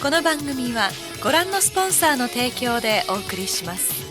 この番組はご覧のスポンサーの提供でお送りします。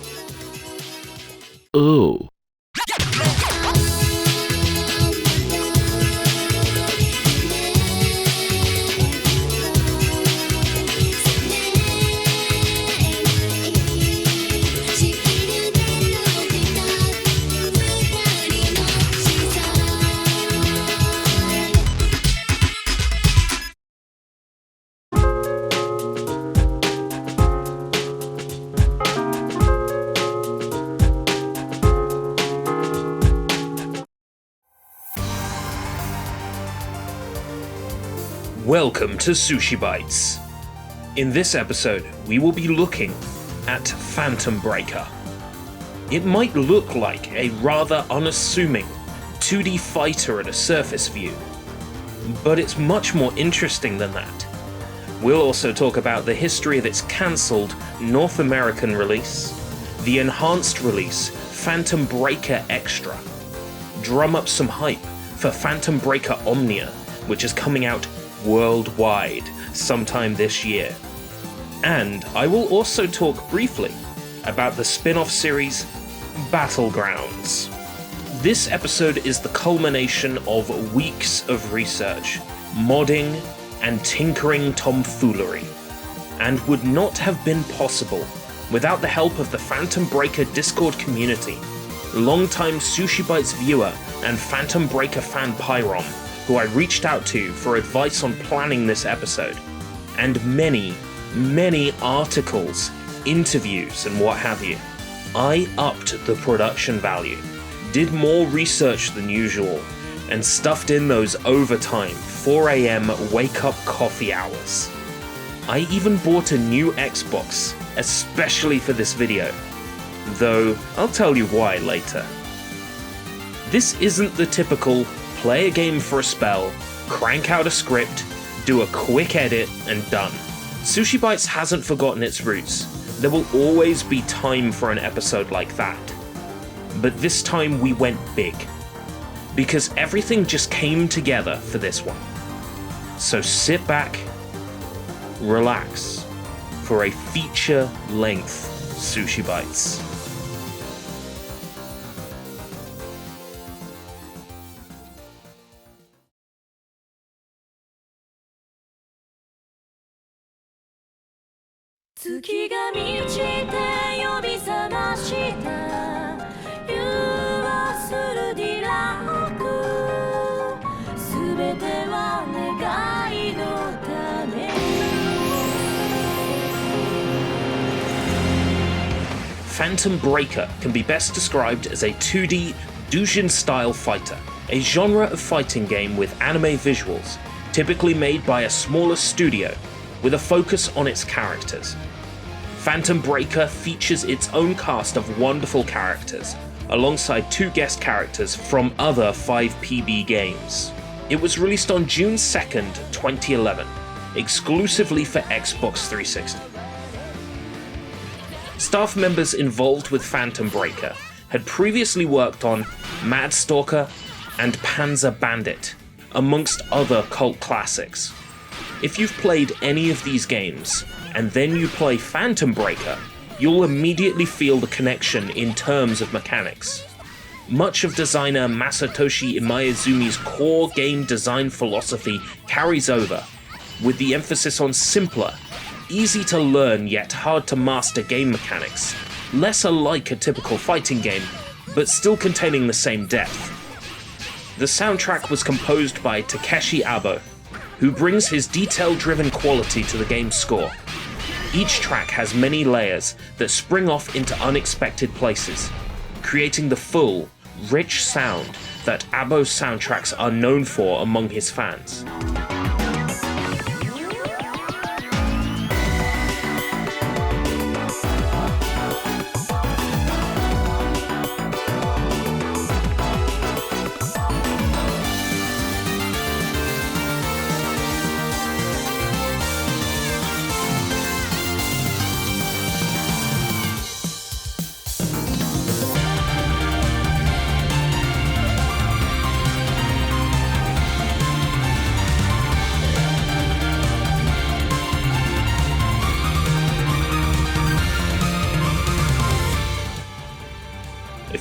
Welcome to SushiBites. In this episode, we will be looking at Phantom Breaker. It might look like a rather unassuming 2D fighter at a surface view, but it's much more interesting than that. We'll also talk about the history of its cancelled North American release, the enhanced release Phantom Breaker Extra, drum up some hype for Phantom Breaker Omnia, which is coming out worldwide sometime this year. And I will also talk briefly about the spin-off series Battlegrounds. This episode is the culmination of weeks of research, modding, and tinkering tomfoolery, and would not have been possible without the help of the Phantom Breaker Discord community, longtime SushiBites viewer and Phantom Breaker fan Pyrom, who I reached out to for advice on planning this episode, and many, many articles, interviews, and what have you. I upped the production value, did more research than usual, and stuffed in those overtime 4 AM wake-up coffee hours. I even bought a new Xbox, especially for this video, though I'll tell you why later. This isn't the typical play a game for a spell, crank out a script, do a quick edit, and done. SushiBites hasn't forgotten its roots. There will always be time for an episode like that. But this time we went big, because everything just came together for this one. So sit back, relax, for a feature-length SushiBites. Phantom Breaker can be best described as a 2D Doujin-style fighter, a genre of fighting game with anime visuals, typically made by a smaller studio, with a focus on its characters. Phantom Breaker features its own cast of wonderful characters, alongside 2 guest characters from other 5PB games. It was released on June 2nd, 2011, exclusively for Xbox 360. Staff members involved with Phantom Breaker had previously worked on Mad Stalker and Panzer Bandit, amongst other cult classics. If you've played any of these games, and then you play Phantom Breaker, you'll immediately feel the connection in terms of mechanics. Much of designer Masatoshi Imaezumi's core game design philosophy carries over, with the emphasis on simpler, easy to learn yet hard to master game mechanics, less alike a typical fighting game, but still containing the same depth. The soundtrack was composed by Takeshi, who brings his detail-driven quality to the game's score. Each track has many layers that spring off into unexpected places, creating the full, rich sound that Abo's soundtracks are known for among his fans.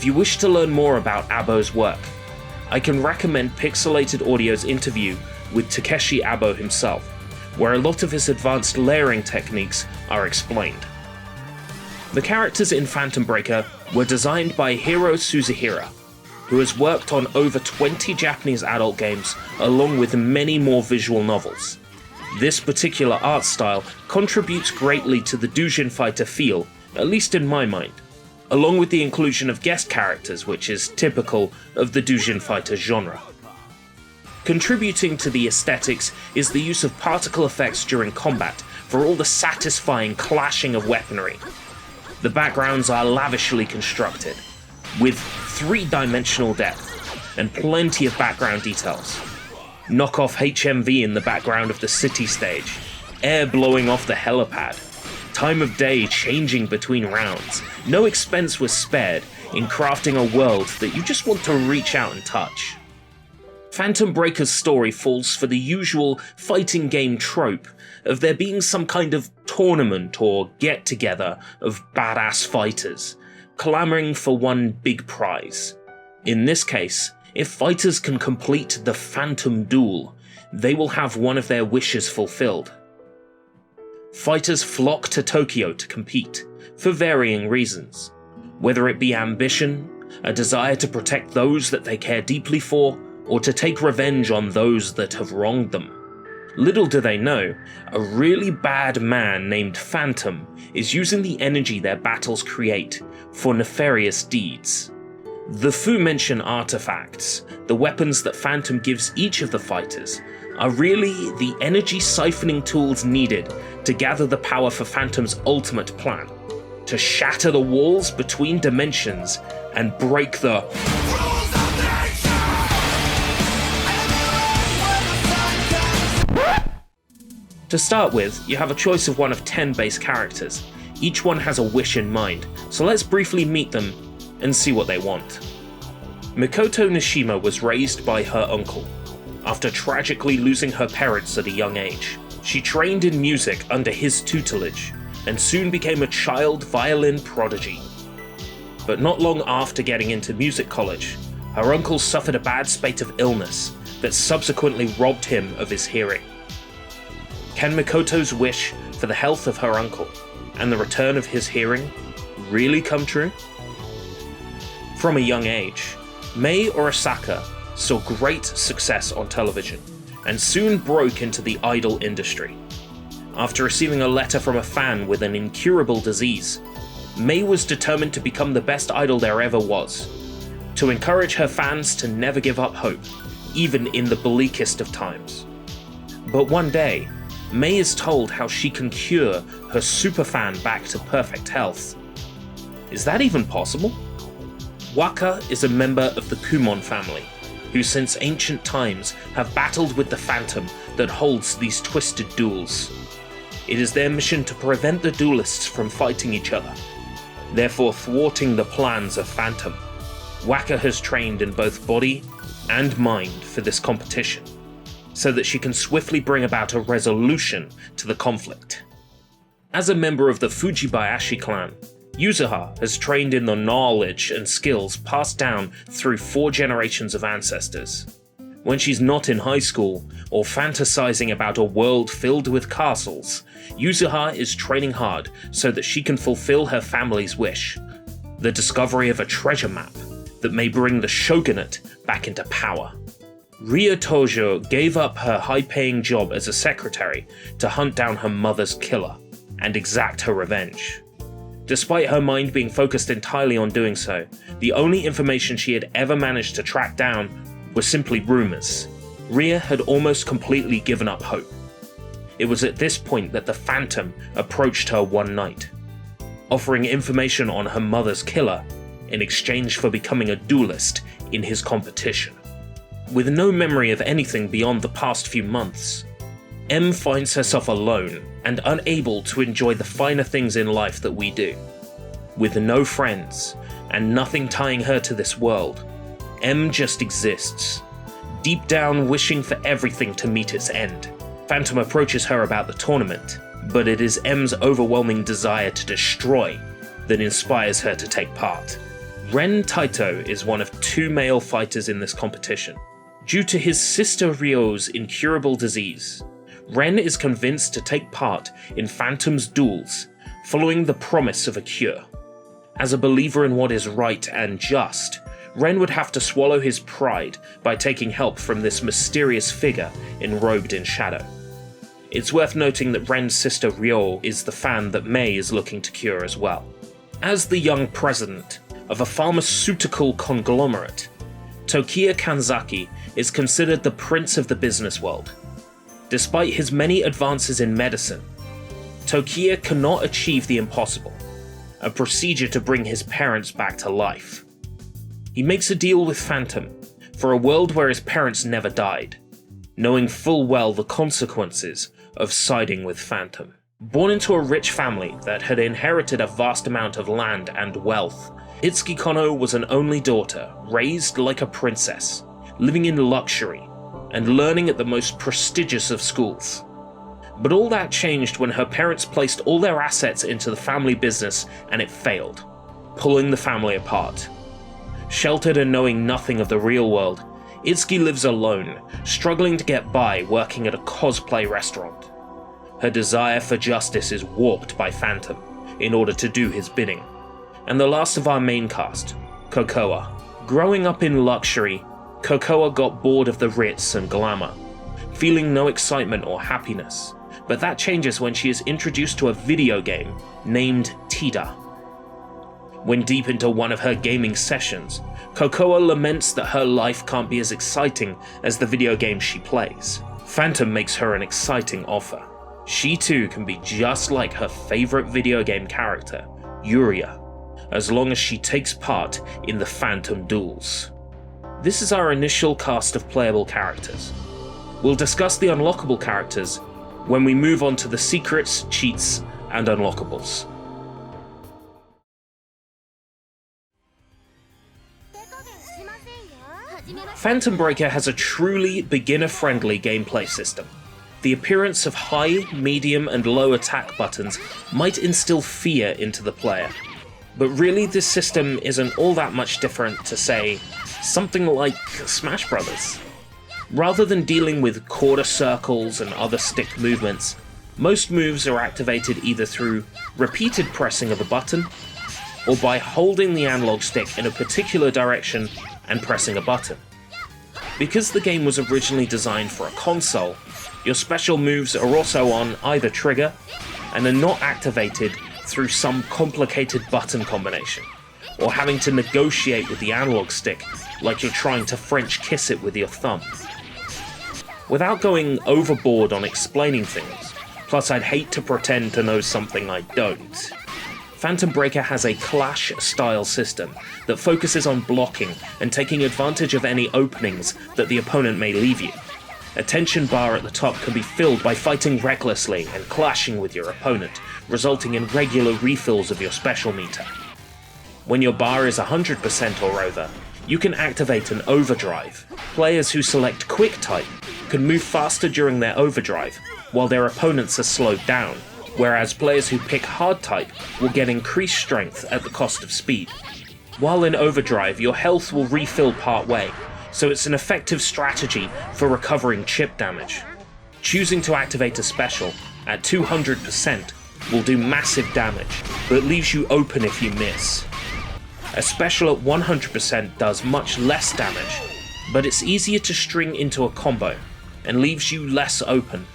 If you wish to learn more about Abo's work, I can recommend Pixelated Audio's interview with Takeshi Abo himself, where a lot of his advanced layering techniques are explained. The characters in Phantom Breaker were designed by Hiro Suzuhira, who has worked on over 20 Japanese adult games along with many more visual novels. This particular art style contributes greatly to the Doujin fighter feel, at least in my mind, along with the inclusion of guest characters, which is typical of the Doujin fighter genre. Contributing to the aesthetics is the use of particle effects during combat for all the satisfying clashing of weaponry. The backgrounds are lavishly constructed, with 3-dimensional depth and plenty of background details. Knockoff HMV in the background of the city stage, air blowing off the helipad, time of day changing between rounds. No expense was spared in crafting a world that you just want to reach out and touch. Phantom Breaker's story falls for the usual fighting game trope of there being some kind of tournament or get-together of badass fighters, clamoring for one big prize. In this case, if fighters can complete the Phantom Duel, they will have one of their wishes fulfilled. Fighters flock to Tokyo to compete, for varying reasons, whether it be ambition, a desire to protect those that they care deeply for, or to take revenge on those that have wronged them. Little do they know, a really bad man named Phantom is using the energy their battles create for nefarious deeds. The aforementioned artifacts, the weapons that Phantom gives each of the fighters, are really the energy siphoning tools needed to gather the power for Phantom's ultimate plan, to shatter the walls between dimensions and break the To start with, you have a choice of one of 10 base characters. Each one has a wish in mind, so let's briefly meet them and see what they want. Mikoto Nishima was raised by her uncle. After tragically losing her parents at a young age, she trained in music under his tutelage, and soon became a child violin prodigy. But not long after getting into music college, her uncle suffered a bad spate of illness that subsequently robbed him of his hearing. Can Mikoto's wish for the health of her uncle and the return of his hearing really come true? From a young age, Mei Orasaka saw great success on television and soon broke into the idol industry. After receiving a letter from a fan with an incurable disease, Mei was determined to become the best idol there ever was, to encourage her fans to never give up hope, even in the bleakest of times. But one day, Mei is told how she can cure her superfan back to perfect health. Is that even possible? Waka is a member of the Kumon family, who since ancient times have battled with the Phantom that holds these twisted duels. It is their mission to prevent the duelists from fighting each other, therefore thwarting the plans of Phantom. Waka has trained in both body and mind for this competition, so that she can swiftly bring about a resolution to the conflict. As a member of the Fujibayashi clan, Yuzuha has trained in the knowledge and skills passed down through 4 generations of ancestors. When she's not in high school or fantasizing about a world filled with castles, Yuzuha is training hard so that she can fulfill her family's wish, the discovery of a treasure map that may bring the shogunate back into power. Ria Tojo gave up her high-paying job as a secretary to hunt down her mother's killer and exact her revenge. Despite her mind being focused entirely on doing so, the only information she had ever managed to track down was simply rumors. Ria had almost completely given up hope. It was at this point that the Phantom approached her one night, offering information on her mother's killer in exchange for becoming a duelist in his competition. With no memory of anything beyond the past few months, M finds herself alone and unable to enjoy the finer things in life that we do. With no friends and nothing tying her to this world, M just exists, deep down wishing for everything to meet its end. Phantom approaches her about the tournament, but it is M's overwhelming desire to destroy that inspires her to take part. Ren Taito is one of 2 male fighters in this competition. Due to his sister Ryo's incurable disease, Ren is convinced to take part in Phantom's duels, following the promise of a cure. As a believer in what is right and just, Ren would have to swallow his pride by taking help from this mysterious figure enrobed in shadow. It's worth noting that Ren's sister Ryo is the fan that Mei is looking to cure as well. As the young president of a pharmaceutical conglomerate, Tokiya Kanzaki is considered the prince of the business world. Despite his many advances in medicine, Tokiya cannot achieve the impossible, a procedure to bring his parents back to life. He makes a deal with Phantom for a world where his parents never died, knowing full well the consequences of siding with Phantom. Born into a rich family that had inherited a vast amount of land and wealth, Itsuki Kono was an only daughter, raised like a princess, living in luxury, and learning at the most prestigious of schools. But all that changed when her parents placed all their assets into the family business and it failed, pulling the family apart. Sheltered and knowing nothing of the real world, Itsuki lives alone, struggling to get by working at a cosplay restaurant. Her desire for justice is warped by Phantom in order to do his bidding. And the last of our main cast, Kokoa. Growing up in luxury, Kokoa got bored of the ritz and glamour, feeling no excitement or happiness. But that changes when she is introduced to a video game named Tida. When deep into one of her gaming sessions, Kokoa laments that her life can't be as exciting as the video game she plays. Phantom makes her an exciting offer. She too can be just like her favorite video game character, Yuria, as long as she takes part in the Phantom duels. This is our initial cast of playable characters. We'll discuss the unlockable characters when we move on to the secrets, cheats, and unlockables. Phantom Breaker has a truly beginner-friendly gameplay system. The appearance of high, medium, and low attack buttons might instill fear into the player, but really this system isn't all that much different to, say, something like Smash Brothers. Rather than dealing with quarter circles and other stick movements, most moves are activated either through repeated pressing of a button, or by holding the analog stick in a particular direction and pressing a button. Because the game was originally designed for a console, your special moves are also on either trigger and are not activated through some complicated button combination, or having to negotiate with the analog stick like you're trying to French kiss it with your thumb. Without going overboard on explaining things, plus I'd hate to pretend to know something I don't, Phantom Breaker has a clash-style system that focuses on blocking and taking advantage of any openings that the opponent may leave you. A tension bar at the top can be filled by fighting recklessly and clashing with your opponent, resulting in regular refills of your special meter. When your bar is 100% or over, you can activate an overdrive. Players who select Quick Type can move faster during their overdrive, while their opponents are slowed down, whereas players who pick Hard Type will get increased strength at the cost of speed. While in overdrive, your health will refill part way, so it's an effective strategy for recovering chip damage. Choosing to activate a special at 200% will do massive damage, but leaves you open if you miss. A special at 100% does much less damage, but it's easier to string into a combo, and leaves you less open.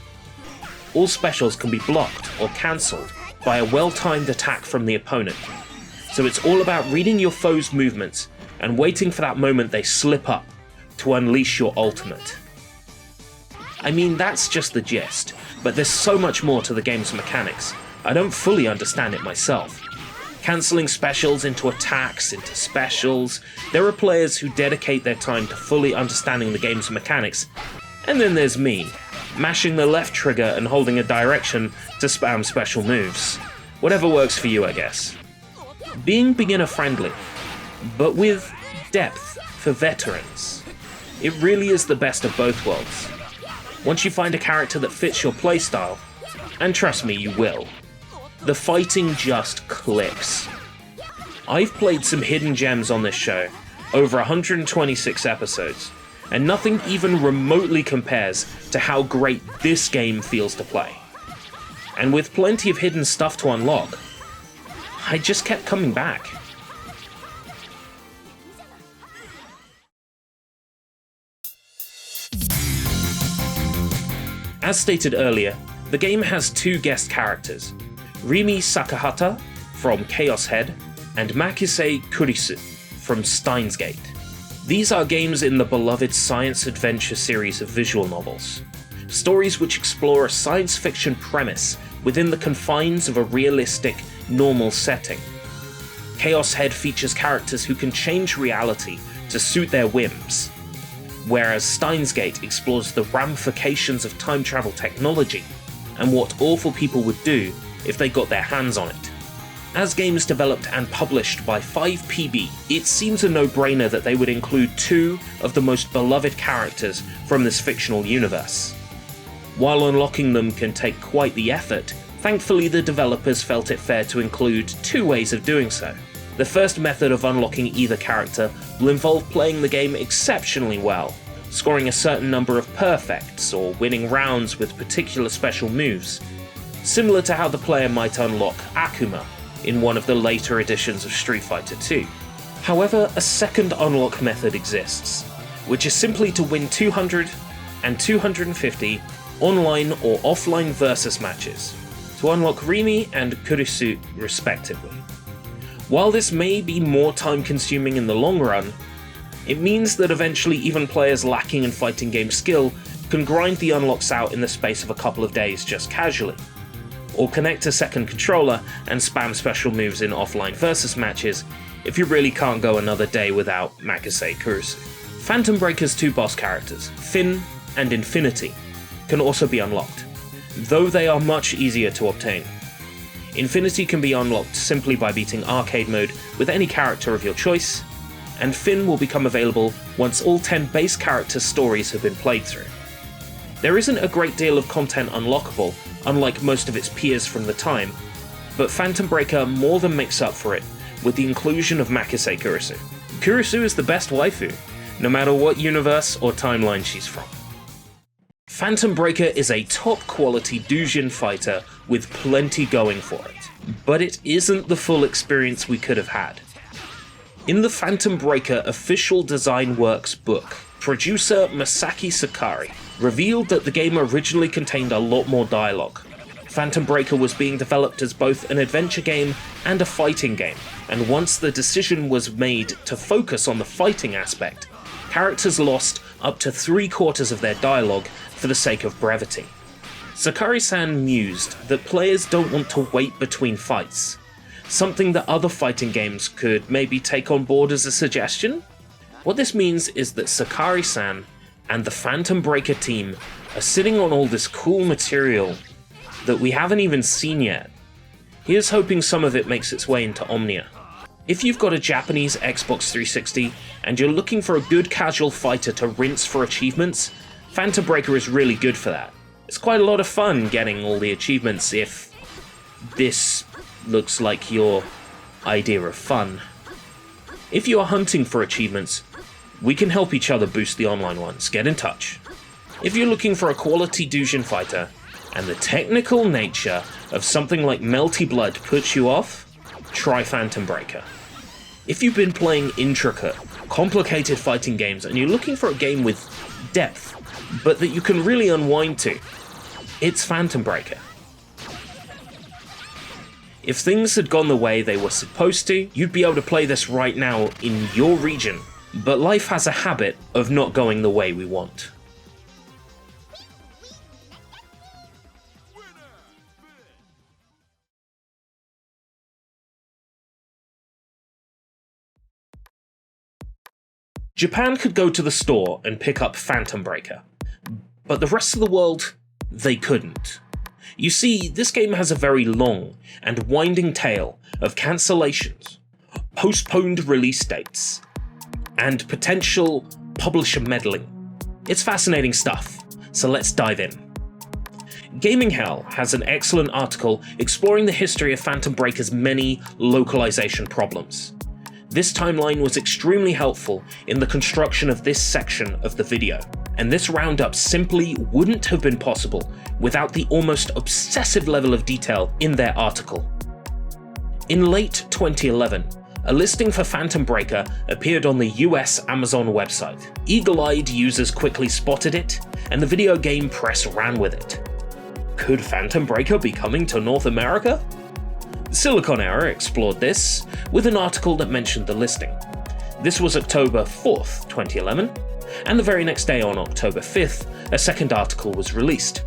All specials can be blocked or cancelled by a well-timed attack from the opponent, so it's all about reading your foe's movements and waiting for that moment they slip up to unleash your ultimate. I mean, that's just the gist, but there's so much more to the game's mechanics. I don't fully understand it myself. Cancelling specials into attacks, into specials. There are players who dedicate their time to fully understanding the game's mechanics, and then there's me, mashing the left trigger and holding a direction to spam special moves. Whatever works for you, I guess. Being beginner-friendly, but with depth for veterans. It really is the best of both worlds. Once you find a character that fits your playstyle, and trust me, you will, the fighting just clicks. I've played some hidden gems on this show, over 126 episodes, and nothing even remotely compares to how great this game feels to play. And with plenty of hidden stuff to unlock, I just kept coming back. As stated earlier, the game has two guest characters, Rimi Sakahata from Chaos Head and Makise Kurisu from Steins Gate. These are games in the beloved science adventure series of visual novels, stories which explore a science fiction premise within the confines of a realistic, normal setting. Chaos Head features characters who can change reality to suit their whims, whereas Steins Gate explores the ramifications of time travel technology and what awful people would do if they got their hands on it. As games developed and published by 5PB, it seems a no-brainer that they would include two of the most beloved characters from this fictional universe. While unlocking them can take quite the effort, thankfully the developers felt it fair to include two ways of doing so. The first method of unlocking either character will involve playing the game exceptionally well, scoring a certain number of perfects or winning rounds with particular special moves, similar to how the player might unlock Akuma in one of the later editions of Street Fighter II. However, a second unlock method exists, which is simply to win 200 and 250 online or offline versus matches, to unlock Rimi and Kurisu respectively. While this may be more time consuming in the long run, it means that eventually even players lacking in fighting game skill can grind the unlocks out in the space of a couple of days just casually, or connect a second controller and spam special moves in offline versus matches if you really can't go another day without Makise Kurisu. Phantom Breaker's two boss characters, Finn and Infinity, can also be unlocked, though they are much easier to obtain. Infinity can be unlocked simply by beating arcade mode with any character of your choice, and Finn will become available once all 10 base character stories have been played through. There isn't a great deal of content unlockable, unlike most of its peers from the time, but Phantom Breaker more than makes up for it with the inclusion of Makise Kurisu. Kurisu is the best waifu, no matter what universe or timeline she's from. Phantom Breaker is a top quality doujin fighter with plenty going for it, but it isn't the full experience we could have had. In the Phantom Breaker official design works book, producer Masaki Sakari revealed that the game originally contained a lot more dialogue. Phantom Breaker was being developed as both an adventure game and a fighting game, and once the decision was made to focus on the fighting aspect, characters lost up to 3/4 of their dialogue for the sake of brevity. Sakari-san mused that players don't want to wait between fights, something that other fighting games could maybe take on board as a suggestion? What this means is that Sakari-san and the Phantom Breaker team are sitting on all this cool material that we haven't even seen yet. Here's hoping some of it makes its way into Omnia. If you've got a Japanese Xbox 360 and you're looking for a good casual fighter to rinse for achievements, Phantom Breaker is really good for that. It's quite a lot of fun getting all the achievements if this looks like your idea of fun. If you are hunting for achievements, we can help each other boost the online ones. Get in touch. If you're looking for a quality doujin fighter, and the technical nature of something like Melty Blood puts you off, try Phantom Breaker. If you've been playing intricate, complicated fighting games and you're looking for a game with depth, but that you can really unwind to, it's Phantom Breaker. If things had gone the way they were supposed to, you'd be able to play this right now in your region, but life has a habit of not going the way we want. Japan could go to the store and pick up Phantom Breaker, but the rest of the world, they couldn't. You see, this game has a very long and winding tale of cancellations, postponed release dates, and potential publisher meddling. It's fascinating stuff, so let's dive in. Gaming Hell has an excellent article exploring the history of Phantom Breaker's many localization problems. This timeline was extremely helpful in the construction of this section of the video, and this roundup simply wouldn't have been possible without the almost obsessive level of detail in their article. In late 2011, a listing for Phantom Breaker appeared on the US Amazon website. Eagle-eyed users quickly spotted it, and the video game press ran with it. Could Phantom Breaker be coming to North America? Silliconera explored this with an article that mentioned the listing. This was October 4th, 2011, and the very next day on October 5th, a second article was released.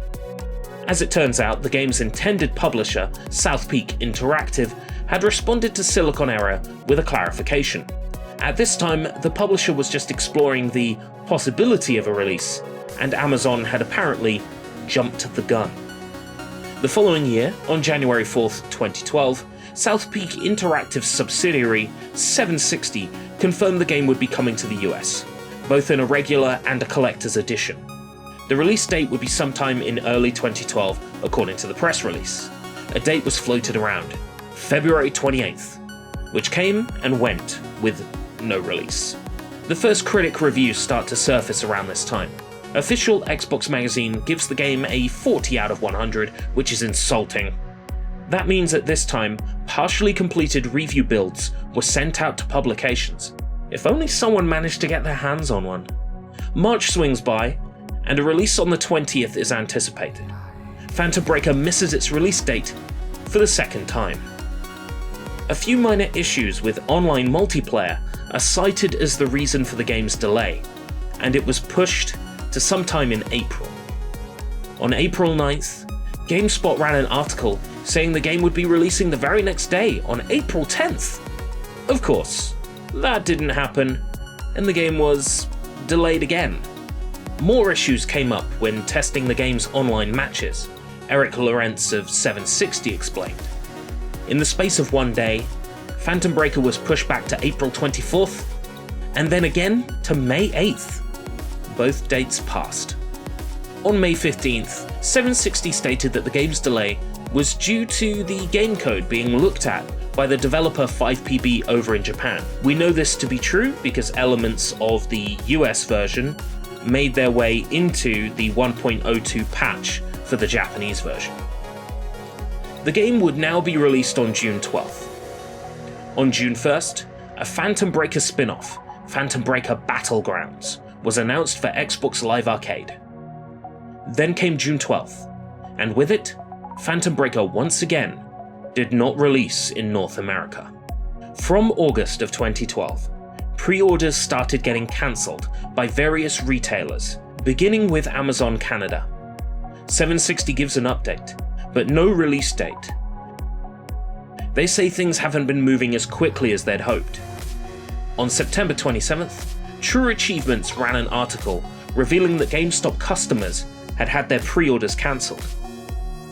As it turns out, the game's intended publisher, South Peak Interactive, had responded to Silliconera with a clarification. At this time, the publisher was just exploring the possibility of a release, and Amazon had apparently jumped the gun. The following year, on January 4th, 2012, South Peak Interactive's subsidiary, 760, confirmed the game would be coming to the US, both in a regular and a collector's edition. The release date would be sometime in early 2012, according to the press release. A date was floated around, February 28th, which came and went with no release. The first critic reviews start to surface around this time. Official Xbox magazine gives the game a 40 out of 100, which is insulting. That means at this time, partially completed review builds were sent out to publications. If only someone managed to get their hands on one. March swings by, and a release on the 20th is anticipated. Phantom Breaker misses its release date for the second time. A few minor issues with online multiplayer are cited as the reason for the game's delay, and it was pushed to sometime in April. On April 9th, GameSpot ran an article saying the game would be releasing the very next day, on April 10th. Of course, that didn't happen, and the game was delayed again. More issues came up when testing the game's online matches, Eric Lorentz of 760 explained. In the space of one day, Phantom Breaker was pushed back to April 24th, and then again to May 8th. Both dates passed. On May 15th, 760 stated that the game's delay was due to the game code being looked at by the developer 5PB over in Japan. We know this to be true because elements of the US version made their way into the 1.02 patch for the Japanese version. The game would now be released on June 12th. On June 1st, a Phantom Breaker spin-off, Phantom Breaker Battlegrounds, was announced for Xbox Live Arcade. Then came June 12th, and with it, Phantom Breaker once again did not release in North America. From August of 2012, pre-orders started getting cancelled by various retailers, beginning with Amazon Canada. 760 gives an update, but no release date. They say things haven't been moving as quickly as they'd hoped. On September 27th, True Achievements ran an article revealing that GameStop customers had had their pre-orders cancelled.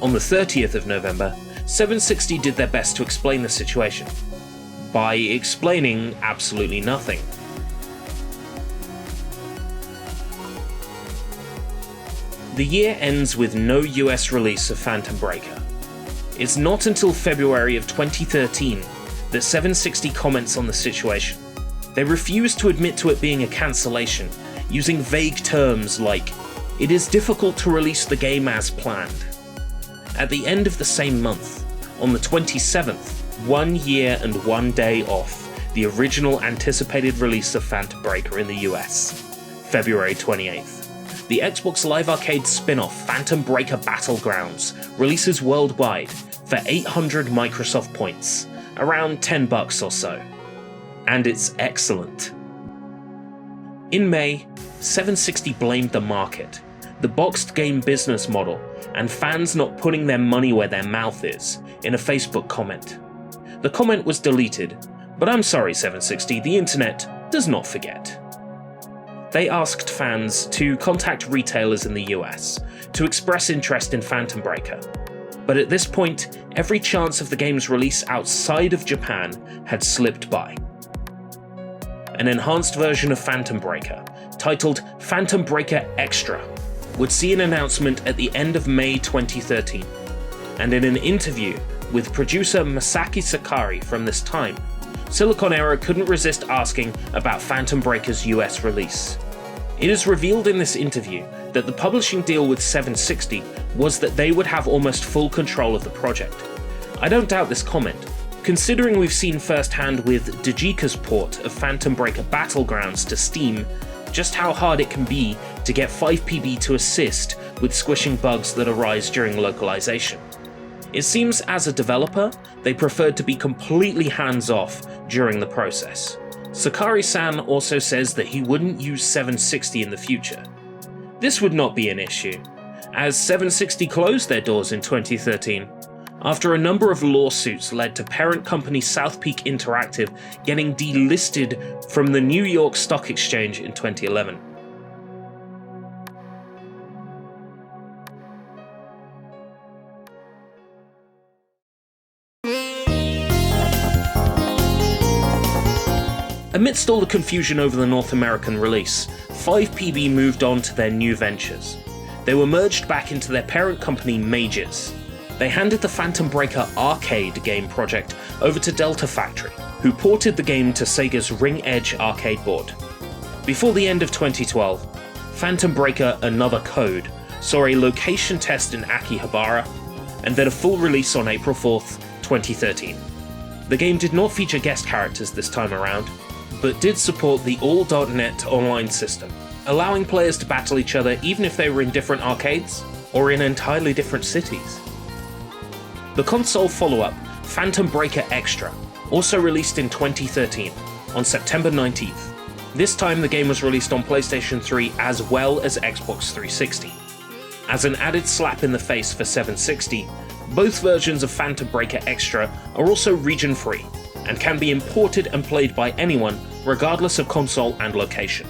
On the 30th of November, 760 did their best to explain the situation, by explaining absolutely nothing. The year ends with no US release of Phantom Breaker. It's not until February of 2013 that 760 comments on the situation. They refuse to admit to it being a cancellation, using vague terms like, "It is difficult to release the game as planned." At the end of the same month, on the 27th, 1 year and 1 day off the original anticipated release of Phantom Breaker in the US, February 28th, the Xbox Live Arcade spin-off Phantom Breaker Battlegrounds releases worldwide for 800 Microsoft points, around $10 or so. And it's excellent. In May, 760 blamed the market, the boxed game business model, and fans not putting their money where their mouth is, in a Facebook comment. The comment was deleted, but I'm sorry 760, the internet does not forget. They asked fans to contact retailers in the US to express interest in Phantom Breaker, but at this point, every chance of the game's release outside of Japan had slipped by. An enhanced version of Phantom Breaker, titled Phantom Breaker Extra, would see an announcement at the end of May 2013, and in an interview with producer Masaki Sakurai from this time, Silliconera couldn't resist asking about Phantom Breaker's US release. It is revealed in this interview that the publishing deal with 760 was that they would have almost full control of the project. I don't doubt this comment, considering we've seen firsthand with Dejika's port of Phantom Breaker Battlegrounds to Steam just how hard it can be to get 5PB to assist with squishing bugs that arise during localization. It seems as a developer, they preferred to be completely hands-off during the process. Sakurai-san also says that he wouldn't use 760 in the future. This would not be an issue, as 760 closed their doors in 2013, after a number of lawsuits led to parent company South Peak Interactive getting delisted from the New York Stock Exchange in 2011. Amidst all the confusion over the North American release, 5PB moved on to their new ventures. They were merged back into their parent company Majors. They handed the Phantom Breaker arcade game project over to Delta Factory, who ported the game to Sega's Ring Edge arcade board. Before the end of 2012, Phantom Breaker Another Code saw a location test in Akihabara, and then a full release on April 4th, 2013. The game did not feature guest characters this time around, but did support the all.net online system, allowing players to battle each other even if they were in different arcades or in entirely different cities. The console follow-up, Phantom Breaker Extra, also released in 2013, on September 19th. This time the game was released on PlayStation 3 as well as Xbox 360. As an added slap in the face for 760, both versions of Phantom Breaker Extra are also region-free, and can be imported and played by anyone regardless of console and location.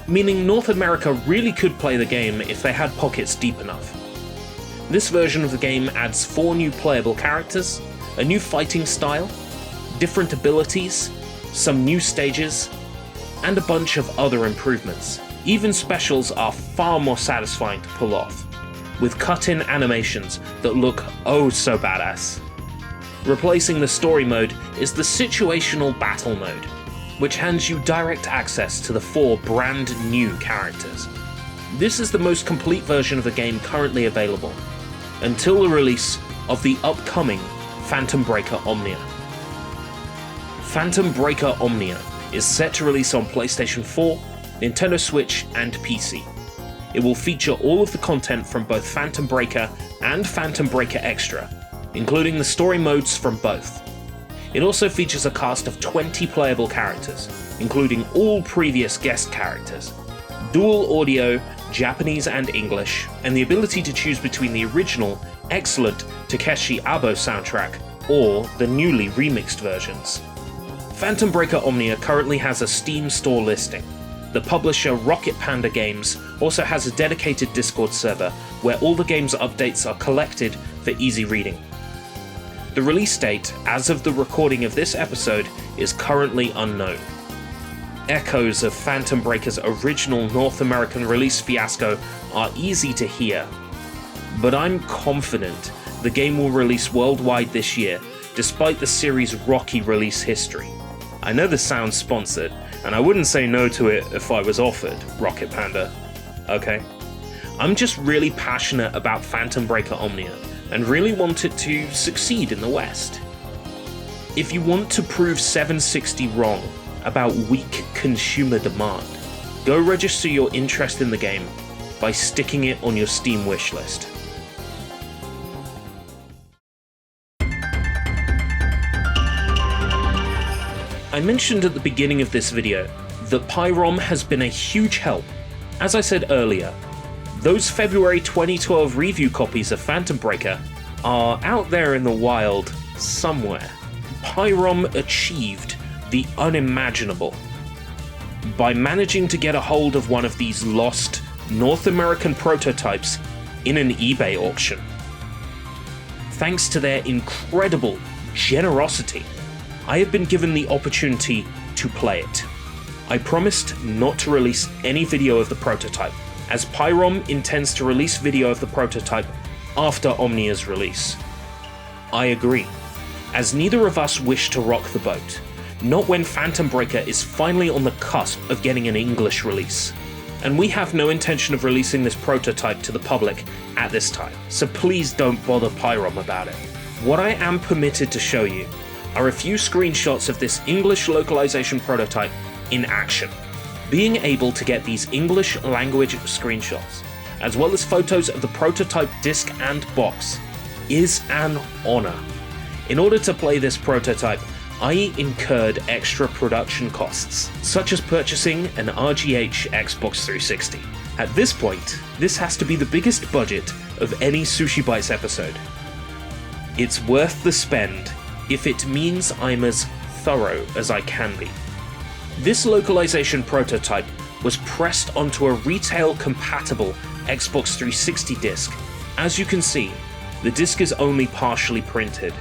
Meaning North America really could play the game if they had pockets deep enough. This version of the game adds 4 new playable characters, a new fighting style, different abilities, some new stages, and a bunch of other improvements. Even specials are far more satisfying to pull off, with cut-in animations that look oh so badass. Replacing the story mode is the situational battle mode, which hands you direct access to the 4 brand new characters. This is the most complete version of the game currently available, until the release of the upcoming Phantom Breaker Omnia. Phantom Breaker Omnia is set to release on PlayStation 4, Nintendo Switch, and PC. It will feature all of the content from both Phantom Breaker and Phantom Breaker Extra, including the story modes from both. It also features a cast of 20 playable characters, including all previous guest characters, dual audio, Japanese and English, and the ability to choose between the original, excellent Takeshi soundtrack or the newly remixed versions. Phantom Breaker Omnia currently has a Steam store listing. The publisher Rocket Panda Games also has a dedicated Discord server where all the game's updates are collected for easy reading. The release date, as of the recording of this episode, is currently unknown. Echoes of Phantom Breaker's original North American release fiasco are easy to hear, but I'm confident the game will release worldwide this year, despite the series' rocky release history. I know this sounds sponsored, and I wouldn't say no to it if I was offered, Rocket Panda, okay? I'm just really passionate about Phantom Breaker Omnia, and really want it to succeed in the West. If you want to prove 760 wrong about weak consumer demand, go register your interest in the game by sticking it on your Steam wishlist. I mentioned at the beginning of this video that PyROM has been a huge help. As I said earlier, those February 2012 review copies of Phantom Breaker are out there in the wild somewhere. PyROM achieved the unimaginable by managing to get a hold of one of these lost North American prototypes in an eBay auction. Thanks to their incredible generosity, I have been given the opportunity to play it. I promised not to release any video of the prototype, as Pyrom intends to release video of the prototype after Omnia's release. I agree, as neither of us wish to rock the boat, not when Phantom Breaker is finally on the cusp of getting an English release. And we have no intention of releasing this prototype to the public at this time, so please don't bother Pyrom about it. What I am permitted to show you are a few screenshots of this English localization prototype in action. Being able to get these English language screenshots, as well as photos of the prototype disc and box, is an honor. In order to play this prototype, I incurred extra production costs, such as purchasing an RGH Xbox 360. At this point, this has to be the biggest budget of any SushiBites episode. It's worth the spend if it means I'm as thorough as I can be. This localization prototype was pressed onto a retail-compatible Xbox 360 disc. As you can see, the disc is only partially printed,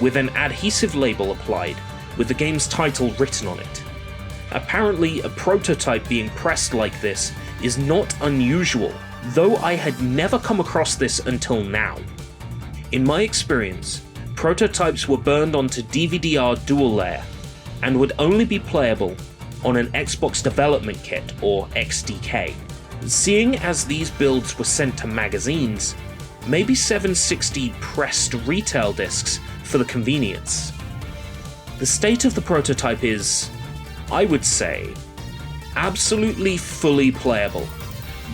with an adhesive label applied with the game's title written on it. Apparently, a prototype being pressed like this is not unusual, though I had never come across this until now. In my experience, prototypes were burned onto DVD-R dual layer and would only be playable on an Xbox Development Kit, or XDK. Seeing as these builds were sent to magazines, maybe 760 pressed retail discs for the convenience. The state of the prototype is, I would say, absolutely fully playable,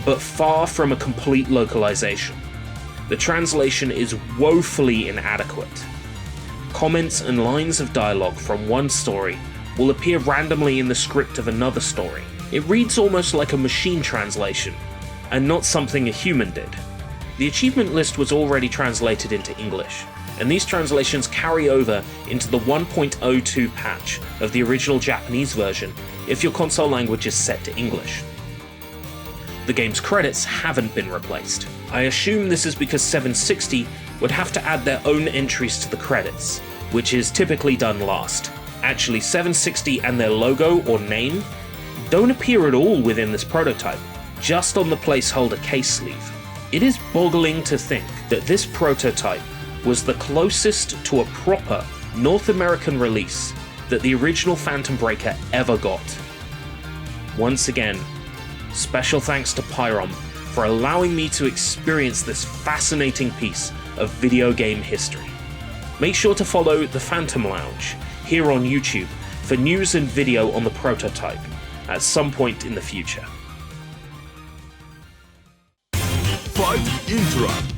but far from a complete localization. The translation is woefully inadequate. Comments and lines of dialogue from one story will appear randomly in the script of another story. It reads almost like a machine translation, and not something a human did. The achievement list was already translated into English, and these translations carry over into the 1.02 patch of the original Japanese version if your console language is set to English. The game's credits haven't been replaced. I assume this is because 760 would have to add their own entries to the credits, which is typically done last. Actually, 760 and their logo or name don't appear at all within this prototype, just on the placeholder case sleeve. It is boggling to think that this prototype was the closest to a proper North American release that the original Phantom Breaker ever got. Once again, special thanks to Pyrom for allowing me to experience this fascinating piece of video game history. Make sure to follow the Phantom Lounge here on YouTube for news and video on the prototype at some point in the future. Fight Interrupt.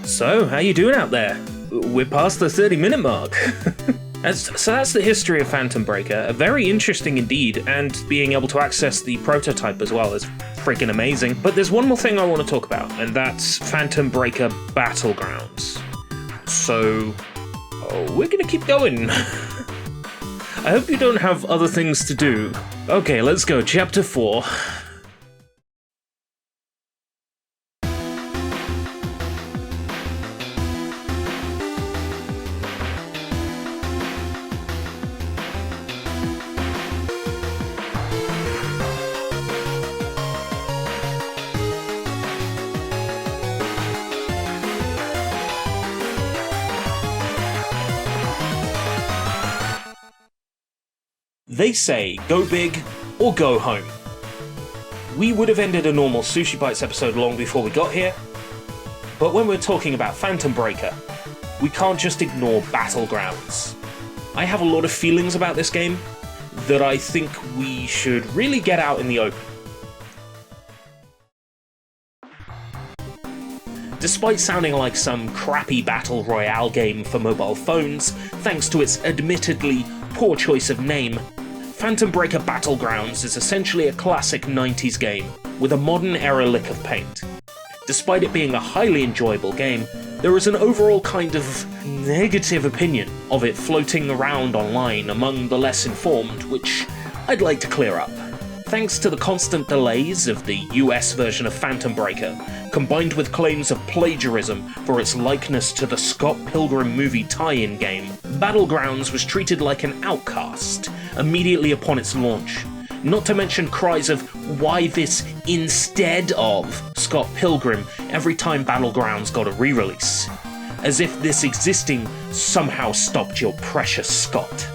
So, how you doing out there? We're past the 30-minute mark. So that's the history of Phantom Breaker. Very interesting indeed, and being able to access the prototype as well is freaking amazing. But there's one more thing I want to talk about, and that's Phantom Breaker Battlegrounds. So, we're gonna keep going. I hope you don't have other things to do. Okay, let's go. Chapter 4. They say, go big or go home. We would have ended a normal SushiBites episode long before we got here, but when we're talking about Phantom Breaker, we can't just ignore Battlegrounds. I have a lot of feelings about this game that I think we should really get out in the open. Despite sounding like some crappy battle royale game for mobile phones, thanks to its admittedly poor choice of name, Phantom Breaker Battlegrounds is essentially a classic 90s game with a modern-era lick of paint. Despite it being a highly enjoyable game, there is an overall kind of negative opinion of it floating around online among the less informed, which I'd like to clear up. Thanks to the constant delays of the US version of Phantom Breaker, combined with claims of plagiarism for its likeness to the Scott Pilgrim movie tie-in game, Battlegrounds was treated like an outcast immediately upon its launch. Not to mention cries of "why this instead of Scott Pilgrim" every time Battlegrounds got a re-release, as if this existing somehow stopped your precious Scott.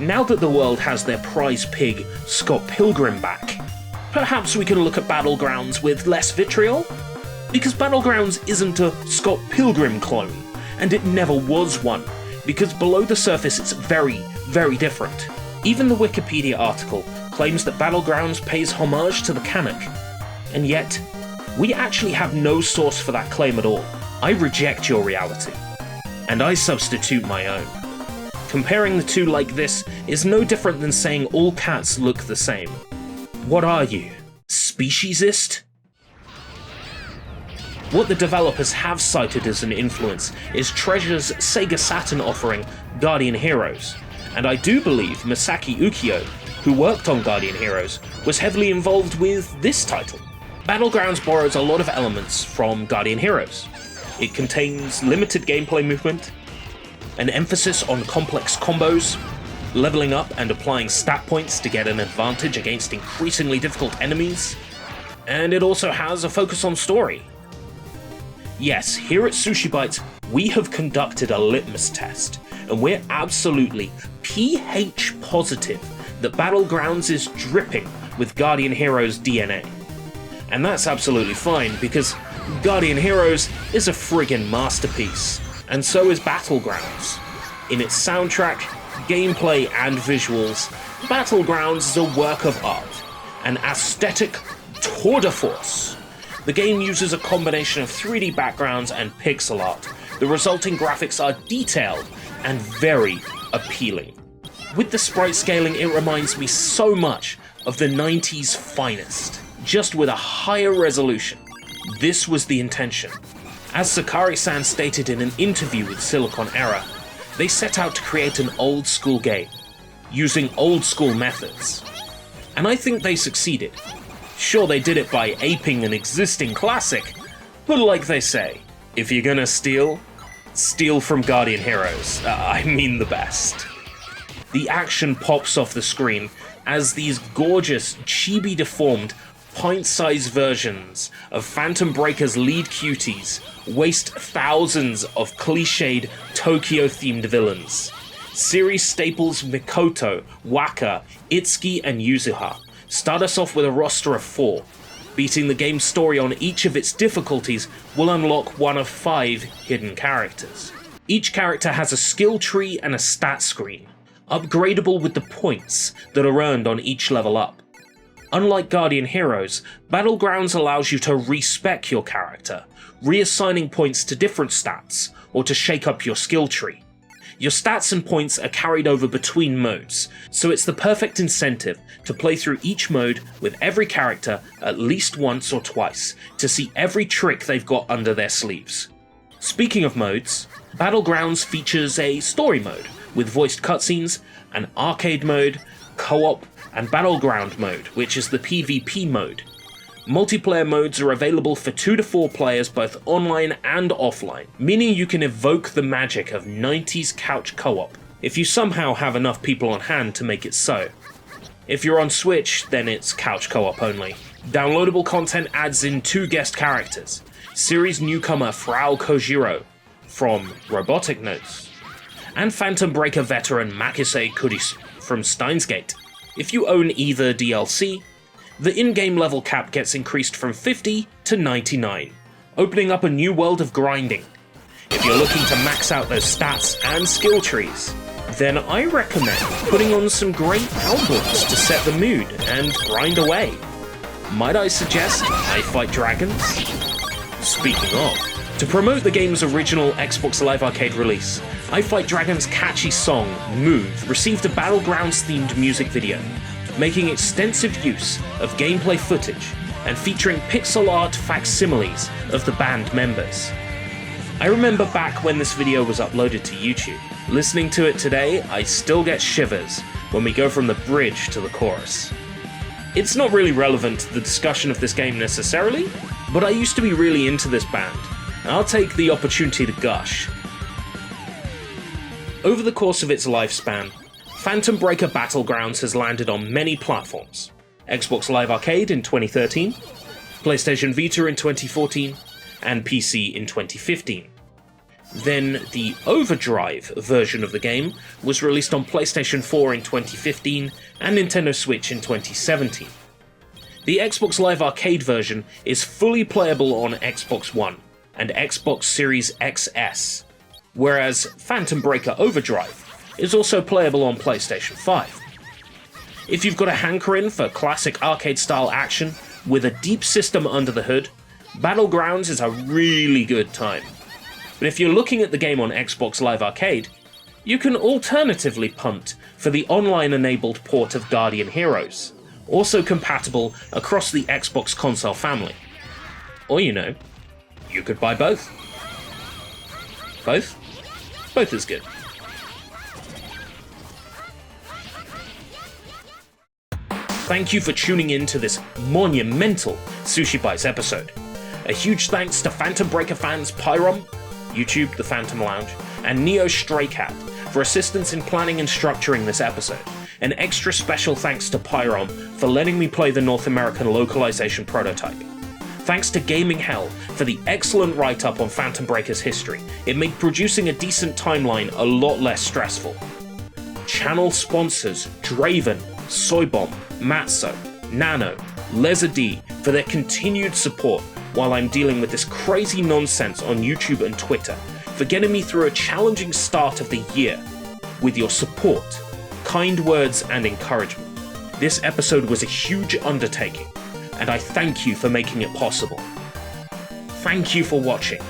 Now that the world has their prize pig, Scott Pilgrim, back, perhaps we can look at Battlegrounds with less vitriol? Because Battlegrounds isn't a Scott Pilgrim clone, and it never was one, because below the surface it's very, very different. Even the Wikipedia article claims that Battlegrounds pays homage to the Canuck, and yet, we actually have no source for that claim at all. I reject your reality, and I substitute my own. Comparing the two like this is no different than saying all cats look the same. What are you? Speciesist? What the developers have cited as an influence is Treasure's Sega Saturn offering Guardian Heroes, and I do believe Masaki Ukiyo, who worked on Guardian Heroes, was heavily involved with this title. Battlegrounds borrows a lot of elements from Guardian Heroes. It contains limited gameplay movement, an emphasis on complex combos, leveling up and applying stat points to get an advantage against increasingly difficult enemies, and it also has a focus on story. Yes, here at SushiBites, we have conducted a litmus test, and we're absolutely pH positive that Battlegrounds is dripping with Guardian Heroes DNA. And that's absolutely fine, because Guardian Heroes is a friggin' masterpiece, and so is Battlegrounds. In its soundtrack, gameplay, and visuals, Battlegrounds is a work of art, an aesthetic tour de force. The game uses a combination of 3D backgrounds and pixel art. The resulting graphics are detailed and very appealing. With the sprite scaling, it reminds me so much of the 90s finest, just with a higher resolution. This was the intention. As Sakari-san stated in an interview with Silliconera, they set out to create an old-school game, using old-school methods. And I think they succeeded. Sure, they did it by aping an existing classic, but like they say, if you're gonna steal, steal from Guardian Heroes. I mean the best. The action pops off the screen as these gorgeous, chibi-deformed, pint-sized versions of Phantom Breaker's lead cuties waste thousands of cliched Tokyo-themed villains. Series staples Mikoto, Waka, Itsuki, and Yuzuha start us off with a roster of 4. Beating the game's story on each of its difficulties will unlock one of 5 hidden characters. Each character has a skill tree and a stat screen, upgradable with the points that are earned on each level up. Unlike Guardian Heroes, Battlegrounds allows you to respec your character, reassigning points to different stats, or to shake up your skill tree. Your stats and points are carried over between modes, so it's the perfect incentive to play through each mode with every character at least once or twice, to see every trick they've got under their sleeves. Speaking of modes, Battlegrounds features a story mode, with voiced cutscenes, an arcade mode, co-op, and battleground mode, which is the PvP mode. Multiplayer modes are available for 2 to 4 players both online and offline, meaning you can evoke the magic of 90s couch co-op, if you somehow have enough people on hand to make it so. If you're on Switch, then it's couch co-op only. Downloadable content adds in 2 guest characters, series newcomer Frau Kojiro from Robotic Notes, and Phantom Breaker veteran Makise Kurisu from Steins Gate. If you own either DLC, the in-game level cap gets increased from 50 to 99, opening up a new world of grinding. If you're looking to max out those stats and skill trees, then I recommend putting on some great albums to set the mood and grind away. Might I suggest I Fight Dragons? Speaking of, to promote the game's original Xbox Live Arcade release, I Fight Dragon's catchy song, Move, received a Battlegrounds-themed music video, making extensive use of gameplay footage and featuring pixel art facsimiles of the band members. I remember back when this video was uploaded to YouTube. Listening to it today, I still get shivers when we go from the bridge to the chorus. It's not really relevant to the discussion of this game necessarily, but I used to be really into this band, and I'll take the opportunity to gush. Over the course of its lifespan, Phantom Breaker Battlegrounds has landed on many platforms. Xbox Live Arcade in 2013, PlayStation Vita in 2014, and PC in 2015. Then the Overdrive version of the game was released on PlayStation 4 in 2015 and Nintendo Switch in 2017. The Xbox Live Arcade version is fully playable on Xbox One and Xbox Series XS, whereas Phantom Breaker Overdrive is also playable on PlayStation 5. If you've got a hankering for classic arcade-style action with a deep system under the hood, Battlegrounds is a really good time. But if you're looking at the game on Xbox Live Arcade, you can alternatively punt for the online-enabled port of Guardian Heroes, also compatible across the Xbox console family. Or you could buy both. Both? Both is good. Thank you for tuning in to this monumental SushiBites episode. A huge thanks to Phantom Breaker fans Pyrom, YouTube The Phantom Lounge, and Neo Stray Cat for assistance in planning and structuring this episode. An extra special thanks to Pyrom for letting me play the North American localization prototype. Thanks to Gaming Hell for the excellent write-up on Phantom Breaker's history. It made producing a decent timeline a lot less stressful. Channel sponsors Draven, Soybomb, Matzo, Nano, Leza D for their continued support while I'm dealing with this crazy nonsense on YouTube and Twitter, for getting me through a challenging start of the year with your support, kind words and encouragement. This episode was a huge undertaking, and I thank you for making it possible. Thank you for watching.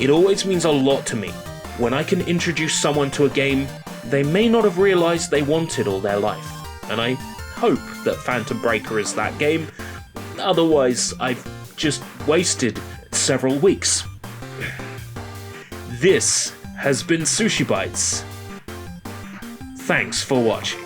It always means a lot to me when I can introduce someone to a game they may not have realized they wanted all their life, and I hope that Phantom Breaker is that game, otherwise I've just wasted several weeks. This has been SushiBites. Thanks for watching.